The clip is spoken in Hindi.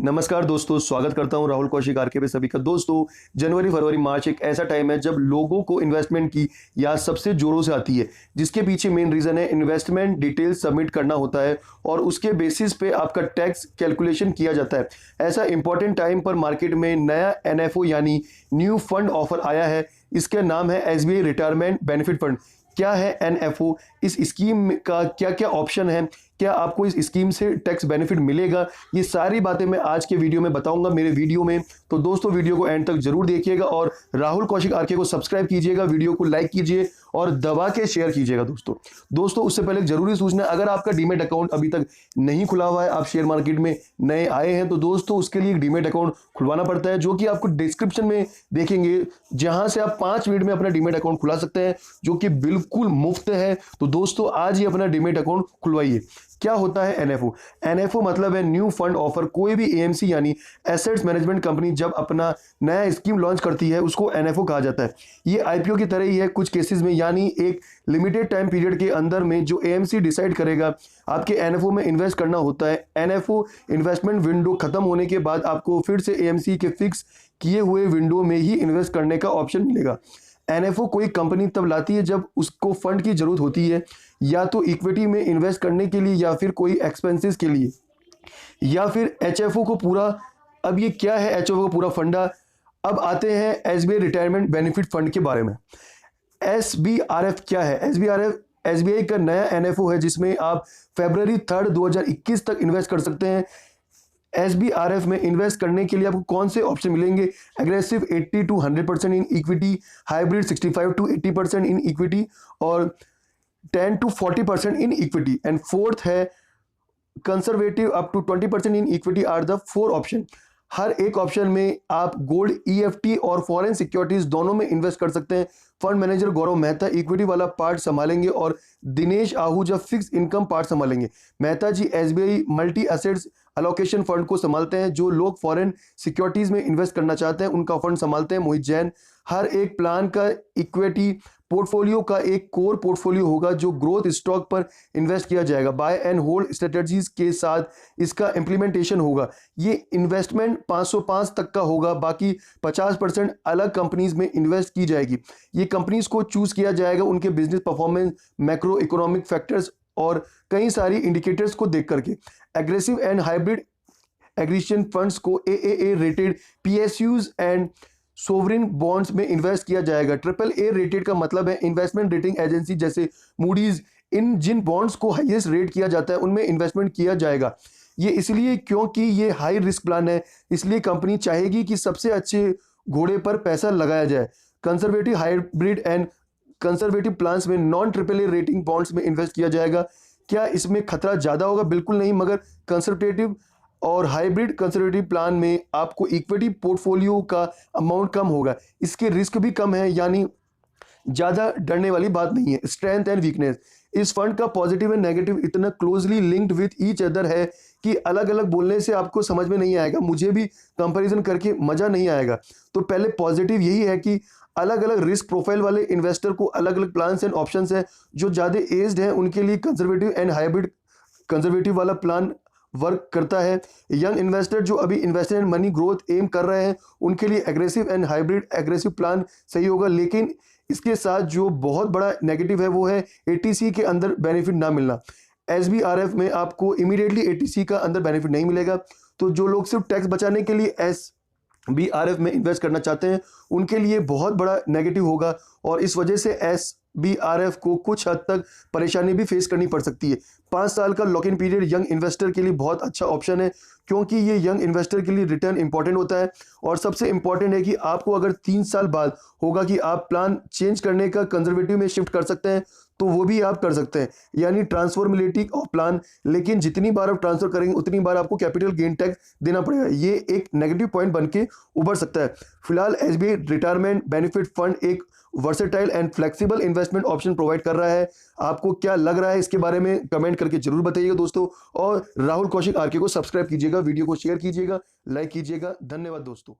नमस्कार दोस्तों, स्वागत करता हूं राहुल कौशिक आरके पे सभी का। दोस्तों, जनवरी फरवरी मार्च एक ऐसा टाइम है जब लोगों को इन्वेस्टमेंट की याद सबसे जोरों से आती है, जिसके पीछे मेन रीजन है इन्वेस्टमेंट डिटेल सबमिट करना होता है और उसके बेसिस पे आपका टैक्स कैलकुलेशन किया जाता है। ऐसा इंपॉर्टेंट टाइम पर मार्केट में नया एनएफओ यानी न्यू फंड ऑफर आया है। इसका नाम है एसबीआई रिटायरमेंट बेनिफिट फंड। क्या है एनएफओ, इस स्कीम का क्या क्या ऑप्शन है, क्या आपको इस स्कीम से टैक्स बेनिफिट मिलेगा, ये सारी बातें मैं आज के वीडियो में बताऊंगा मेरे वीडियो में। तो दोस्तों, वीडियो को एंड तक जरूर देखिएगा और राहुल कौशिक आरके को सब्सक्राइब कीजिएगा, वीडियो को लाइक कीजिए और दबा के शेयर कीजिएगा। दोस्तों उससे पहले जरूरी सूचना, अगर आपका डीमेट अकाउंट अभी तक नहीं खुला हुआ है, आप शेयर मार्केट में नए आए हैं, तो दोस्तों उसके लिए एक डीमेट अकाउंट खुलवाना पड़ता है, जो कि आपको डिस्क्रिप्शन में देखेंगे, जहां से आप 5 मिनट में अपना डीमेट अकाउंट खुला सकते हैं, जो कि बिल्कुल मुफ्त है। तो दोस्तों आज ही अपना डीमेट अकाउंट खुलवाइए। क्या होता है एनएफओ? एनएफओ मतलब है न्यू फंड ऑफर। कोई भी एएमसी यानी एसेट्स मैनेजमेंट कंपनी जब अपना नया स्कीम लॉन्च करती है, उसको एनएफओ कहा जाता है। ये आईपीओ की तरह ही है कुछ केसेस में, यानी एक लिमिटेड टाइम पीरियड के अंदर में जो एएमसी डिसाइड करेगा आपके एनएफओ में इन्वेस्ट करना होता है। एनएफओ इन्वेस्टमेंट विंडो खत्म होने के बाद आपको फिर से एएमसी के फिक्स किए हुए विंडो में ही इन्वेस्ट करने का ऑप्शन मिलेगा। एनएफओ कोई कंपनी तब लाती है जब उसको फंड की जरूरत होती है, या तो इक्विटी में इन्वेस्ट करने के लिए, या फिर कोई एक्सपेंसेस के लिए, या फिर एचएफओ को पूरा। अब ये क्या है एचएफओ का पूरा फंडा? अब आते हैं एसबीआई रिटायरमेंट बेनिफिट फंड के बारे में। एसबीआरएफ क्या है? एसबीआई का नया एनएफओ है, जिसमें आप फरवरी 3, 2021 तक इन्वेस्ट कर सकते हैं। एसबीआरएफ में इन्वेस्ट करने के लिए आपको कौन से ऑप्शन मिलेंगे? Aggressive 80 to 100% in equity, hybrid 65 to 80% in equity, और 10 to 40% in equity, and fourth है conservative up to 20% in equity are the 4 option. हर एक ऑप्शन में आप गोल्ड, ईएफटी और फॉरेन सिक्योरिटीज दोनों में इन्वेस्ट कर सकते हैं। Fund manager Gaurav Mehta equity वाला पार्ट संभालेंगे और Dinesh Ahuja fix income part संभालेंगे। Mehta ji SBI multi assets allocation fund को संभालते हैं। जो लोग फॉरेन सिक्योरिटीज में इन्वेस्ट करना चाहते हैं उनका फंड संभालते हैं मोहित जैन। हर एक प्लान का इक्विटी पोर्टफोलियो का एक कोर पोर्टफोलियो होगा जो ग्रोथ स्टॉक पर इन्वेस्ट किया जाएगा। बाय एंड होल्ड स्ट्रेटजीज के साथ इसका इंप्लीमेंटेशन होगा। ये इन्वेस्टमेंट 505 तक का होगा, बाकी 50% अलग कंपनीज में इन्वेस्ट की जाएगी। ये कंपनीज को चूज किया जाएगा उनके business performance, macro economic factors और कई सारी इंडिकेटर्स को देख करके। Aggressive and hybrid aggression funds को AAA rated PSUs and sovereign bonds में इन्वेस्ट किया जाएगा। ट्रिपल ए रेटेड का मतलब है इन्वेस्टमेंट रेटिंग एजेंसी जैसे मूडीज, इन जिन बॉन्ड्स को हाईएस्ट रेट किया जाता है उनमें इन्वेस्टमेंट किया जाएगा। ये इसलिए क्योंकि ये हाई रिस्क प्लान है, इसलिए कंपनी चाहेगी कि सबसे अच्छे घोड़े पर पैसा लगाया जाए। Conservative, hybrid and conservative plans में non triple A rating bonds में इन्वेस्ट किया जाएगा। क्या इसमें खतरा ज्यादा होगा? बिल्कुल नहीं, मगर कंजर्वेटिव और हाइब्रिड कंजर्वेटिव प्लान में आपको इक्विटी पोर्टफोलियो का अमाउंट कम होगा, इसके रिस्क भी कम है, यानी ज्यादा डरने वाली बात नहीं है। स्ट्रेंथ एंड वीकनेस, इस फंड का पॉजिटिव एंड नेगेटिव इतना closely linked with each other है कि अलग अलग बोलने से आपको समझ में नहीं आएगा, मुझे भी कंपैरिजन करके मजा नहीं आएगा। तो पहले पॉजिटिव यही है कि अलग अलग रिस्क प्रोफाइल वाले इन्वेस्टर को अलग अलग प्लान्स एंड ऑप्शंस है। जो ज्यादा एज्ड है उनके लिए कंजर्वेटिव एंड हाइब्रिड कंजर्वेटिव वाला प्लान वर्क करता है। यंग इन्वेस्टर जो अभी इन्वेस्टमेंट मनी ग्रोथ एम कर रहे हैं उनके लिए aggressive and hybrid aggressive plan सही होगा। लेकिन इसके साथ जो बहुत बड़ा नेगेटिव है वो है एटीसी के अंदर बेनिफिट ना मिलना। एसबीआरएफ में आपको इमीडिएटली एटीसी का अंदर बेनिफिट नहीं मिलेगा। तो जो लोग सिर्फ टैक्स बचाने के लिए एसबीआरएफ में इन्वेस्ट करना चाहते हैं उनके लिए बहुत बड़ा नेगेटिव होगा, और इस वजह से एसबीआरएफ को कुछ हद तक परेशानी भी फेस करनी पड़ सकती है। 5 साल का lock in period young investor के लिए बहुत अच्छा ऑप्शन है, क्योंकि ये यंग इन्वेस्टर के लिए रिटर्न इंपॉर्टेंट होता है। और सबसे इंपॉर्टेंट है कि आपको अगर 3 साल बाद होगा कि आप प्लान चेंज करने का कंजर्वेटिव में शिफ्ट कर सकते हैं, तो वो भी आप कर सकते हैं, यानी ट्रांसफॉर्मेबिलिटी ऑफ प्लान। लेकिन जितनी बार आप ट्रांसफर करेंगे उतनी बार आपको कैपिटल गेन टैक्स देना पड़ेगा। ये एक नेगेटिव पॉइंट बन के उभर सकता है। फिलहाल एसबीआई रिटायरमेंट बेनिफिट फंड एक versatile and flexible investment option provide कर रहा है। आपको क्या लग रहा है इसके बारे में कमेंट करके जरूर बताइएगा दोस्तों, और राहुल कौशिक आरके को सब्सक्राइब कीजिएगा, वीडियो को शेयर कीजिएगा, लाइक कीजिएगा। धन्यवाद दोस्तों।